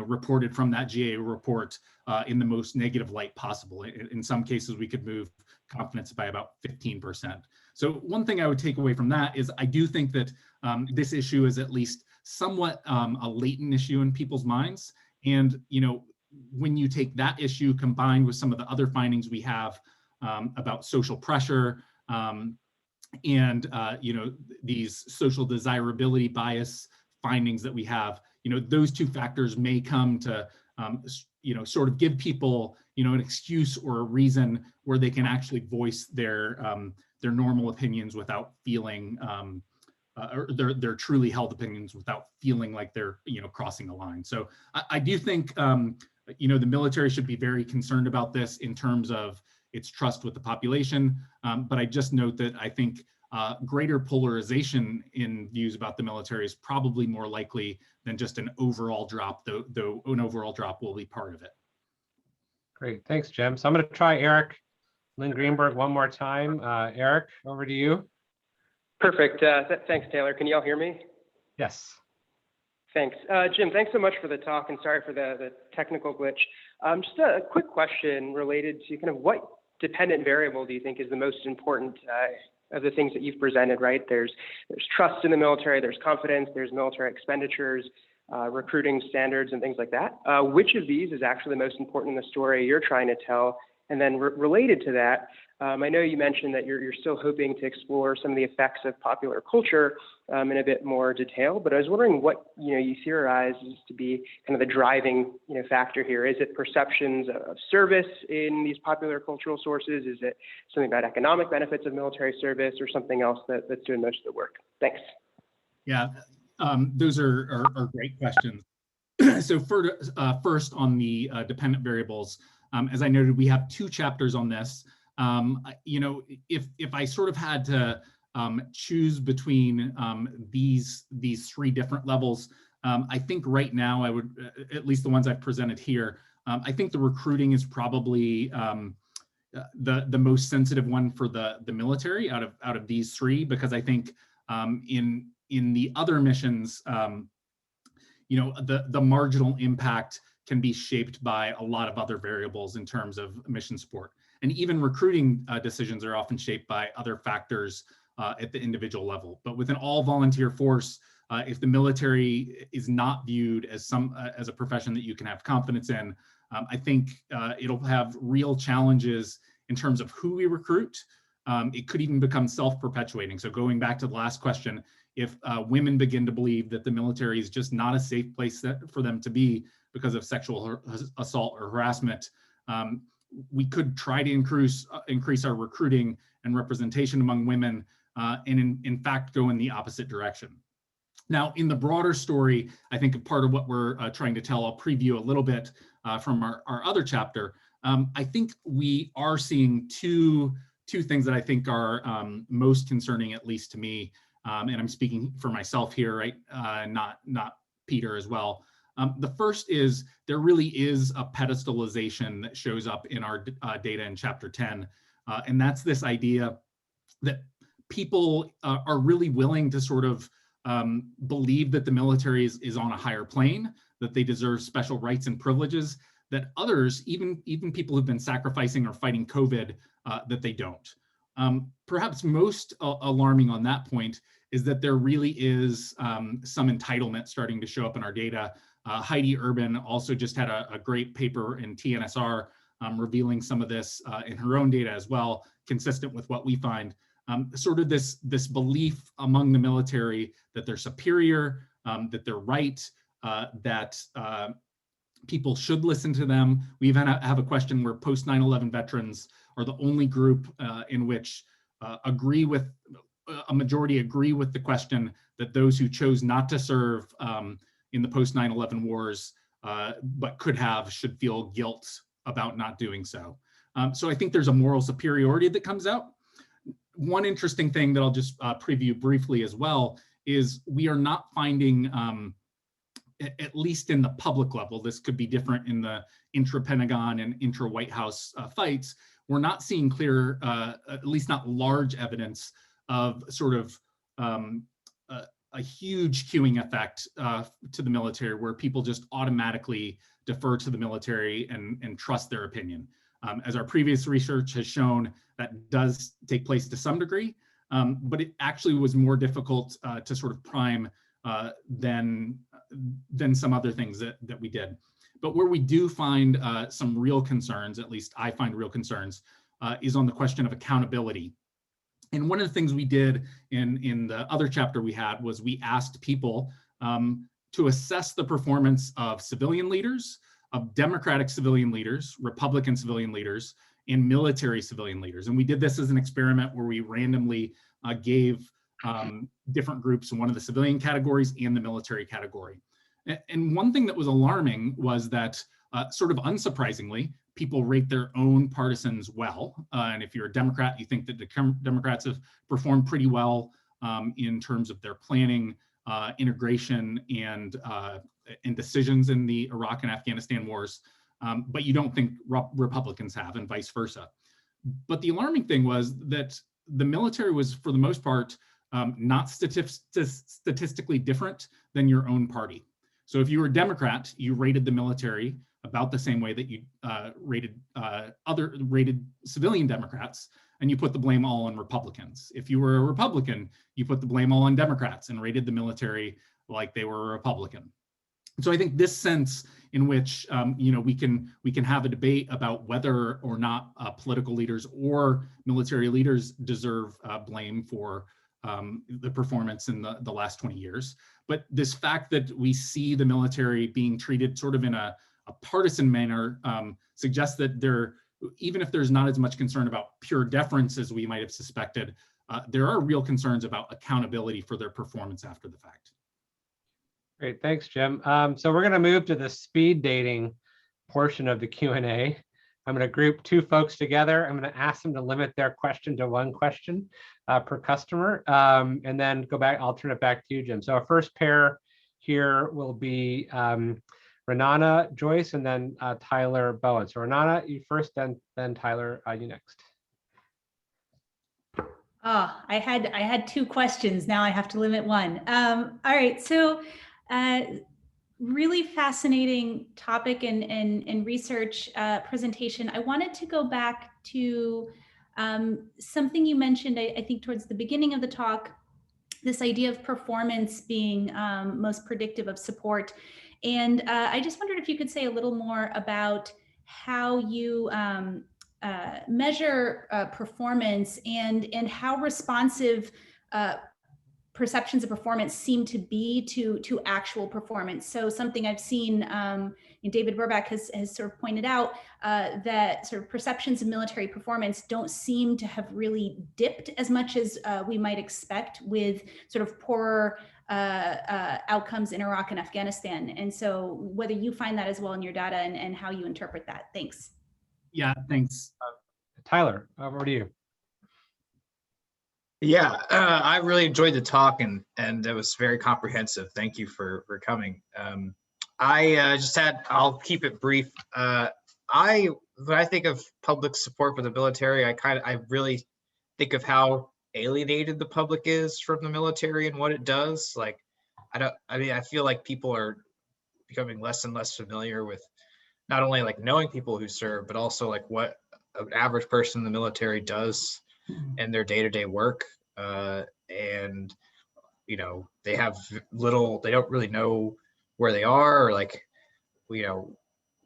reported from that GAO report in the most negative light possible. In some cases, we could move confidence by about 15%. So one thing I would take away from that is I do think that this issue is at least somewhat a latent issue in people's minds. And when you take that issue combined with some of the other findings we have about social pressure, and these social desirability bias findings that we have, those two factors may come to sort of give people an excuse or a reason where they can actually voice their normal opinions without feeling or their truly held opinions without feeling like they're crossing a line. So I do think the military should be very concerned about this in terms of its trust with the population. But I just note that I think greater polarization in views about the military is probably more likely than just an overall drop, though an overall drop will be part of it. Great, thanks, Jim. So I'm going to try Eric Lynn Greenberg one more time. Eric, over to you. Perfect. Thanks, Taylor. Can you all hear me? Yes. Thanks. Jim, thanks so much for the talk, and sorry for the technical glitch. Just a quick question related to kind of what dependent variable do you think is the most important of the things that you've presented, right? There's trust in the military, there's confidence, there's military expenditures, recruiting standards, and things like that. Which of these is actually the most important in the story you're trying to tell? And then related to that, I know you mentioned that you're still hoping to explore some of the effects of popular culture in a bit more detail, but I was wondering what you theorize is to be kind of the driving factor here. Is it perceptions of service in these popular cultural sources? Is it something about economic benefits of military service, or something else that's doing most of the work? Thanks. Yeah, those are great questions. So first on the dependent variables, as I noted, we have 2 chapters on this. If I sort of had to choose between these 3 different levels, I think right now I would, at least the ones I've presented here, I think the recruiting is probably the most sensitive one for the military out of these 3, because I think in the other missions, the marginal impact can be shaped by a lot of other variables in terms of mission support. And even recruiting decisions are often shaped by other factors at the individual level. But with an all-volunteer force, if the military is not viewed as a profession that you can have confidence in, I think it'll have real challenges in terms of who we recruit. It could even become self-perpetuating. So going back to the last question, if women begin to believe that the military is just not a safe place for them to be because of sexual assault or harassment, we could try to increase our recruiting and representation among women, and in fact go in the opposite direction. Now, in the broader story, I think part of what we're trying to tell, I'll preview a little bit from our other chapter. I think we are seeing two things that I think are most concerning, at least to me, and I'm speaking for myself here, right? Not Peter as well. The first is there really is a pedestalization that shows up in our data in chapter 10, and that's this idea that people are really willing to sort of believe that the military is on a higher plane, that they deserve special rights and privileges, that others, even people who've been sacrificing or fighting COVID, that they don't. Perhaps most alarming on that point is that there really is some entitlement starting to show up in our data. Heidi Urban also just had a great paper in TNSR revealing some of this in her own data as well, consistent with what we find. Sort of this belief among the military that they're superior, that they're right, that people should listen to them. We even have a question where post 9/11 veterans are the only group in which a majority agree with the question that those who chose not to serve in the post 9/11 wars, but should feel guilt about not doing so. So I think there's a moral superiority that comes out. One interesting thing that I'll just preview briefly as well is we are not finding, at least in the public level, this could be different in the intra-Pentagon and intra-White House fights, we're not seeing clear, at least not large evidence of sort of a huge queuing effect to the military where people just automatically defer to the military and trust their opinion. As our previous research has shown, that does take place to some degree, but it actually was more difficult to sort of prime than some other things that we did. But where we do find some real concerns, at least I find real concerns, is on the question of accountability. And one of the things we did in the other chapter we had was we asked people to assess the performance of civilian leaders, of Democratic civilian leaders, Republican civilian leaders, and military civilian leaders. And we did this as an experiment where we randomly gave different groups one of the civilian categories and the military category. And one thing that was alarming was that, sort of unsurprisingly, people rate their own partisans well. And if you're a Democrat, you think that the Democrats have performed pretty well in terms of their planning, integration, and decisions in the Iraq and Afghanistan wars. But you don't think Republicans have, and vice versa. But the alarming thing was that the military was, for the most part, not statistically different than your own party. So if you were a Democrat, you rated the military about the same way that you rated civilian Democrats, and you put the blame all on Republicans. If you were a Republican, you put the blame all on Democrats and rated the military like they were a Republican. So I think this sense in which we can have a debate about whether or not political leaders or military leaders deserve blame for the performance in the last 20 years. But this fact that we see the military being treated sort of in a partisan manner suggests that even if there's not as much concern about pure deference as we might have suspected, there are real concerns about accountability for their performance after the fact. Great, thanks, Jim. So we're going to move to the speed dating portion of the Q&A. I'm going to group two folks together. I'm going to ask them to limit their question to one question per customer, and then go back. I'll turn it back to you, Jim. So our first pair here will be Renana Joyce and then Tyler Bowen. So Renana, you first, then Tyler, you next. Oh, I had two questions. Now I have to limit one. All right, so really fascinating topic and research presentation. I wanted to go back to something you mentioned, I think towards the beginning of the talk, this idea of performance being most predictive of support. And I just wondered if you could say a little more about how you measure performance and how responsive perceptions of performance seem to be to actual performance. So something I've seen, David Burbach has sort of pointed out that sort of perceptions of military performance don't seem to have really dipped as much as we might expect with sort of poorer outcomes in Iraq and Afghanistan. And so whether you find that as well in your data and how you interpret that. Thanks. Yeah, thanks. Tyler, over to you. Yeah, I really enjoyed the talk and it was very comprehensive. Thank you for coming. I'll keep it brief. When I think of public support for the military, I really think of how alienated the public is from the military and what it does. Like, I feel like people are becoming less and less familiar with not only like knowing people who serve, but also like what an average person in the military does and their day-to-day work. And they have they don't really know where they are or like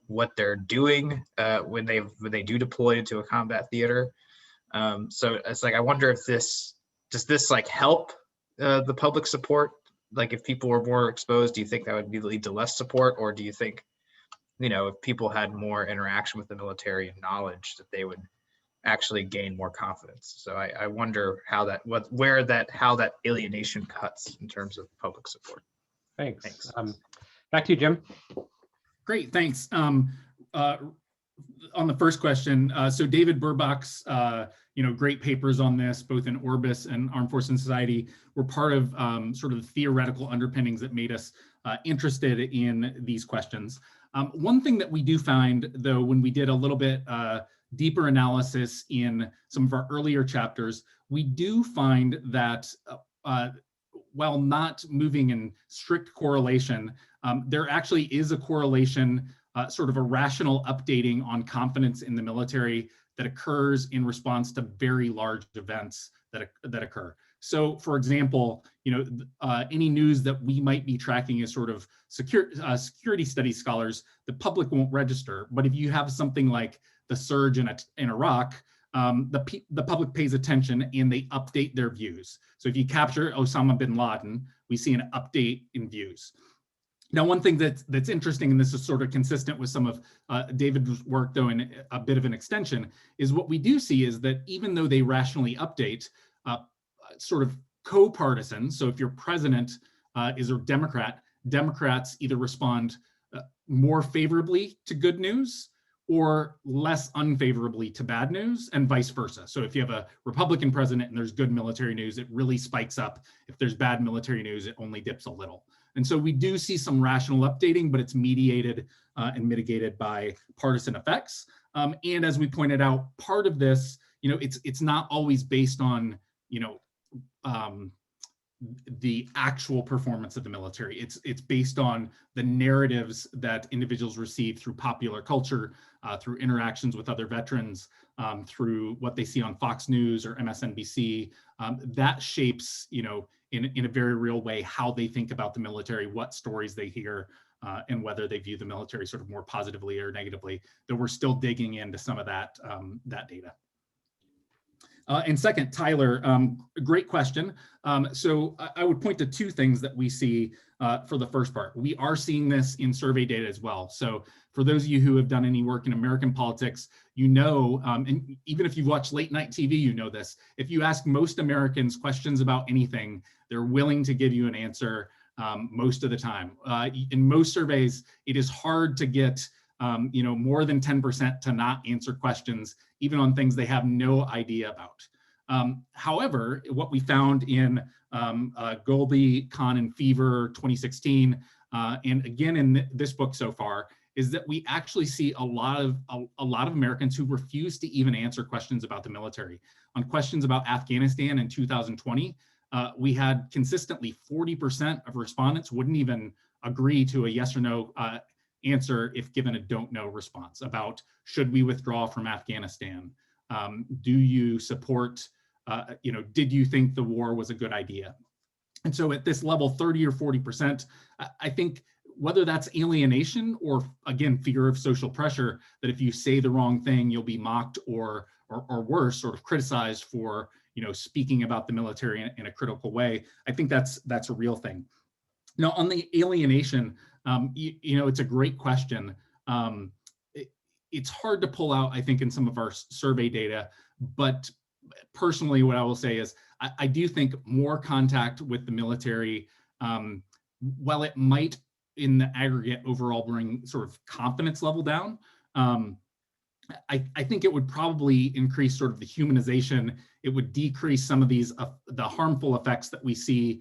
what they're doing when they do deploy into a combat theater. So it's like I wonder if does this like help the public support? Like if people were more exposed, do you think that would lead to less support, or do you think if people had more interaction with the military and knowledge that they would actually gain more confidence? So I wonder how that alienation cuts in terms of public support. Thanks. Back to you, Jim. Great, thanks. On the first question, so David Burbach's great papers on this, both in Orbis and Armed Forces and Society, were part of sort of the theoretical underpinnings that made us interested in these questions. One thing that we do find, though, when we did a little bit deeper analysis in some of our earlier chapters, we do find that while not moving in strict correlation, there actually is a correlation, sort of a rational updating on confidence in the military that occurs in response to very large events that occur. So, for example, any news that we might be tracking as sort of security studies scholars, the public won't register. But if you have something like the surge in Iraq, the public pays attention and they update their views. So if you capture Osama bin Laden, we see an update in views. Now, one thing that's interesting, and this is sort of consistent with some of David's work, though in a bit of an extension, is what we do see is that even though they rationally update, sort of co-partisan, so if your president is a Democrat, Democrats either respond more favorably to good news or less unfavorably to bad news, and vice versa. So if you have a Republican president and there's good military news, it really spikes up. If there's bad military news, it only dips a little. And so we do see some rational updating, but it's mediated and mitigated by partisan effects. And as we pointed out, part of this, it's not always based on, the actual performance of the military. It's based on the narratives that individuals receive through popular culture, through interactions with other veterans, through what they see on Fox News or MSNBC. That shapes, in a very real way, how they think about the military, what stories they hear, and whether they view the military sort of more positively or negatively. Though we're still digging into some of that data. And second, Tyler, great question. So I would point to two things that we see for the first part. We are seeing this in survey data as well. So for those of you who have done any work in American politics, and even if you've watched late night TV, you know this. If you ask most Americans questions about anything, they're willing to give you an answer most of the time. In most surveys, it is hard to get more than 10% to not answer questions, even on things they have no idea about. However, what we found in Golby, Con and Fever 2016, and again in this book so far, is that we actually see a lot of Americans who refuse to even answer questions about the military. On questions about Afghanistan in 2020, we had consistently 40% of respondents wouldn't even agree to a yes or no answer if given a don't know response about, should we withdraw from Afghanistan? Do you support, did you think the war was a good idea? And so at this level, 30 or 40%, I think whether that's alienation or, again, fear of social pressure, that if you say the wrong thing, you'll be mocked or worse, sort of criticized for, speaking about the military in a critical way. I think that's a real thing. Now, on the alienation, it's a great question. It's hard to pull out, I think, in some of our survey data, but personally, what I will say is I do think more contact with the military, while it might in the aggregate overall bring sort of confidence level down, I think it would probably increase sort of the humanization. It would decrease some of these, the harmful effects that we see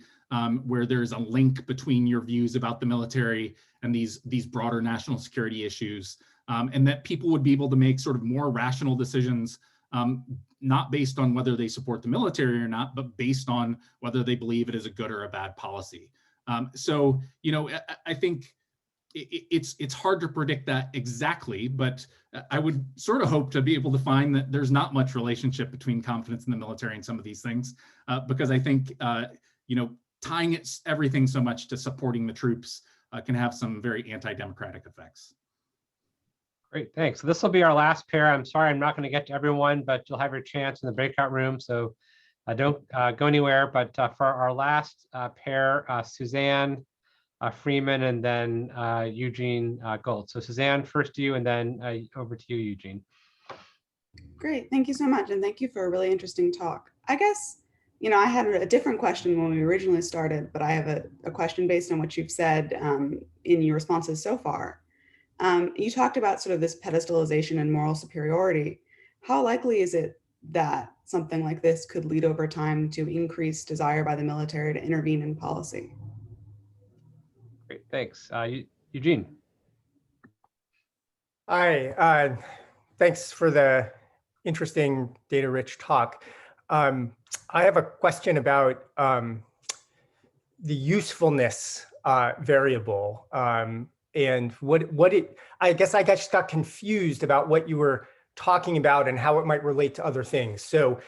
where there's a link between your views about the military and these broader national security issues, and that people would be able to make sort of more rational decisions, not based on whether they support the military or not, but based on whether they believe it is a good or a bad policy. So, I think it's hard to predict that exactly, but I would sort of hope to be able to find that there's not much relationship between confidence in the military and some of these things, because I think, tying everything so much to supporting the troops can have some very anti-democratic effects. Great, thanks. So this will be our last pair. I'm sorry, I'm not going to get to everyone, but you'll have your chance in the breakout room. So don't go anywhere. But for our last pair, Suzanne Freeman and then Eugene Gold. So Suzanne, first to you, and then over to you, Eugene. Great, thank you so much. And thank you for a really interesting talk. I guess, I had a different question when we originally started, but I have a question based on what you've said in your responses so far. You talked about sort of this pedestalization and moral superiority. How likely is it that something like this could lead over time to increased desire by the military to intervene in policy? Great, thanks. Eugene. Hi, thanks for the interesting data-rich talk. I have a question about the usefulness variable. And I guess I just got confused about what you were talking about and how it might relate to other things. So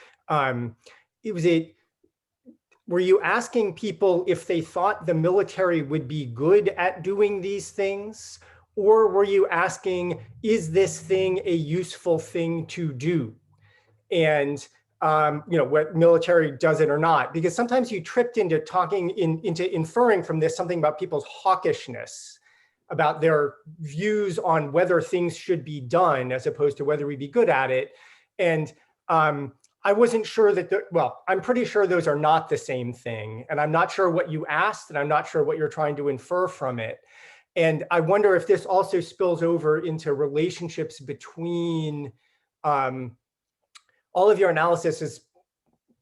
were you asking people if they thought the military would be good at doing these things? Or were you asking, is this thing a useful thing to do? and what military does it or not, because sometimes you tripped into into inferring from this something about people's hawkishness, about their views on whether things should be done as opposed to whether we'd be good at it. And I wasn't sure that, I'm pretty sure those are not the same thing. And I'm not sure what you asked, and I'm not sure what you're trying to infer from it. And I wonder if this also spills over into relationships between all of your analysis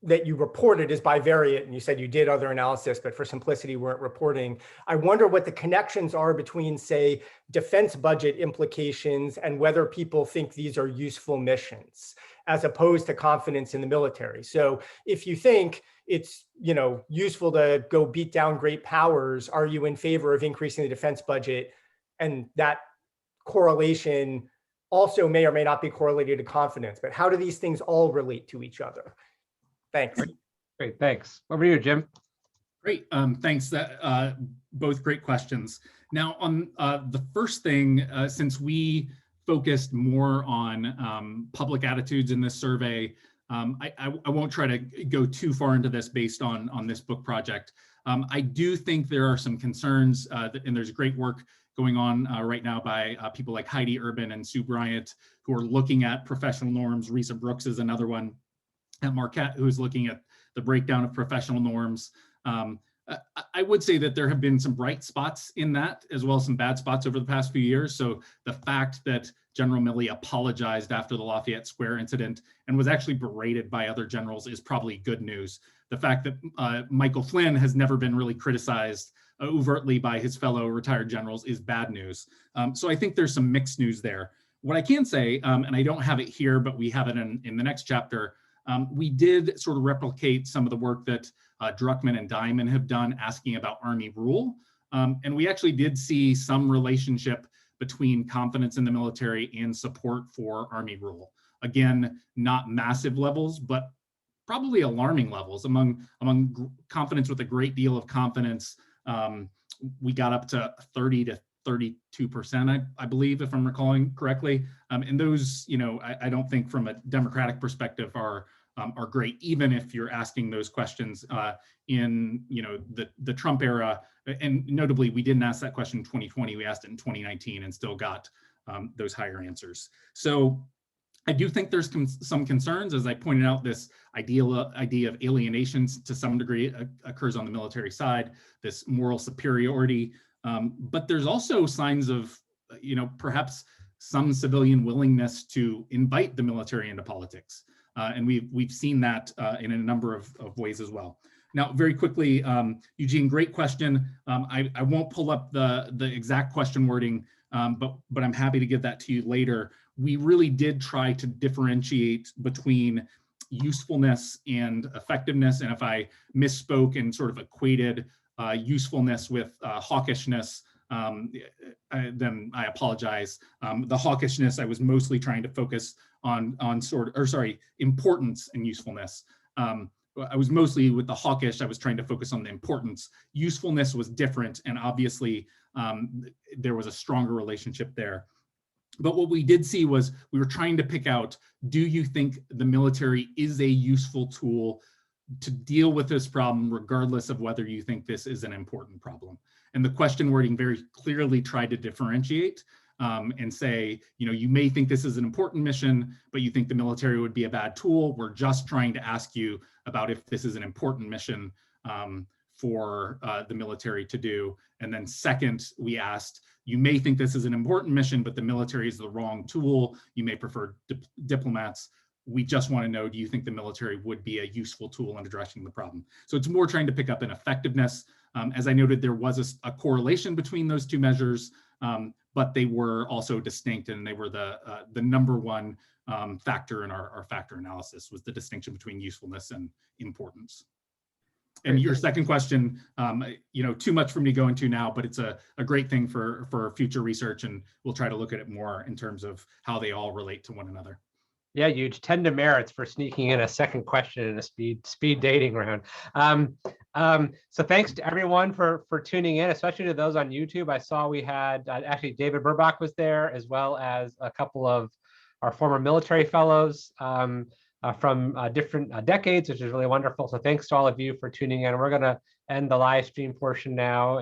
that you reported is bivariate, and you said you did other analysis, but for simplicity weren't reporting. I wonder what the connections are between, say, defense budget implications and whether people think these are useful missions, as opposed to confidence in the military. So if you think it's useful to go beat down great powers, are you in favor of increasing the defense budget? And that correlation also may or may not be correlated to confidence, but how do these things all relate to each other? Thanks. Great, thanks. Over to you, Jim. Great, thanks. That both great questions. Now, on the first thing, since we focused more on public attitudes in this survey, I won't try to go too far into this based on this book project. I do think there are some concerns, and there's great work going on right now by people like Heidi Urban and Sue Bryant, who are looking at professional norms. Risa Brooks is another one at Marquette, who's looking at the breakdown of professional norms. I would say that there have been some bright spots in that, as well as some bad spots over the past few years. So the fact that General Milley apologized after the Lafayette Square incident and was actually berated by other generals is probably good news. The fact that Michael Flynn has never been really criticized overtly by his fellow retired generals is bad news. So I think there's some mixed news there. What I can say, and I don't have it here, but we have it in the next chapter, we did sort of replicate some of the work that Druckmann and Diamond have done asking about Army rule. And we actually did see some relationship between confidence in the military and support for Army rule. Again, not massive levels, but probably alarming levels. Among confidence with a great deal of confidence, we got up to 30 to 32%, I believe, if I'm recalling correctly. And those, I don't think from a Democratic perspective are great, even if you're asking those questions in the Trump era. And notably, we didn't ask that question in 2020, we asked it in 2019 and still got those higher answers. So I do think there's some concerns. As I pointed out, this idea of alienation to some degree occurs on the military side, this moral superiority. But there's also signs of, perhaps some civilian willingness to invite the military into politics. And we've seen that in a number of ways as well. Now, very quickly, Eugene, great question. I won't pull up the exact question wording, but I'm happy to give that to you later. We really did try to differentiate between usefulness and effectiveness. And if I misspoke and sort of equated usefulness with hawkishness, then I apologize. The hawkishness, I was mostly trying to focus on importance and usefulness. I was mostly with the hawkish, I was trying to focus on the importance. Usefulness was different, and obviously there was a stronger relationship there. But what we did see was we were trying to pick out, do you think the military is a useful tool to deal with this problem, regardless of whether you think this is an important problem? And the question wording very clearly tried to differentiate and say, you may think this is an important mission, but you think the military would be a bad tool. We're just trying to ask you about if this is an important mission for the military to do. And then second, we asked, you may think this is an important mission, but the military is the wrong tool. You may prefer diplomats. We just want to know, do you think the military would be a useful tool in addressing the problem? So it's more trying to pick up an effectiveness. As I noted, there was a correlation between those two measures, but they were also distinct, and they were the number one factor in our factor analysis was the distinction between usefulness and importance. And your second question, too much for me to go into now, but it's a great thing for future research, and we'll try to look at it more in terms of how they all relate to one another. Yeah, huge 10 demerits for sneaking in a second question in a speed dating round. So thanks to everyone for tuning in, especially to those on YouTube. I saw we had actually David Burbach was there, as well as a couple of our former military fellows. from different decades, which is really wonderful. So thanks to all of you for tuning in. We're going to end the live stream portion now.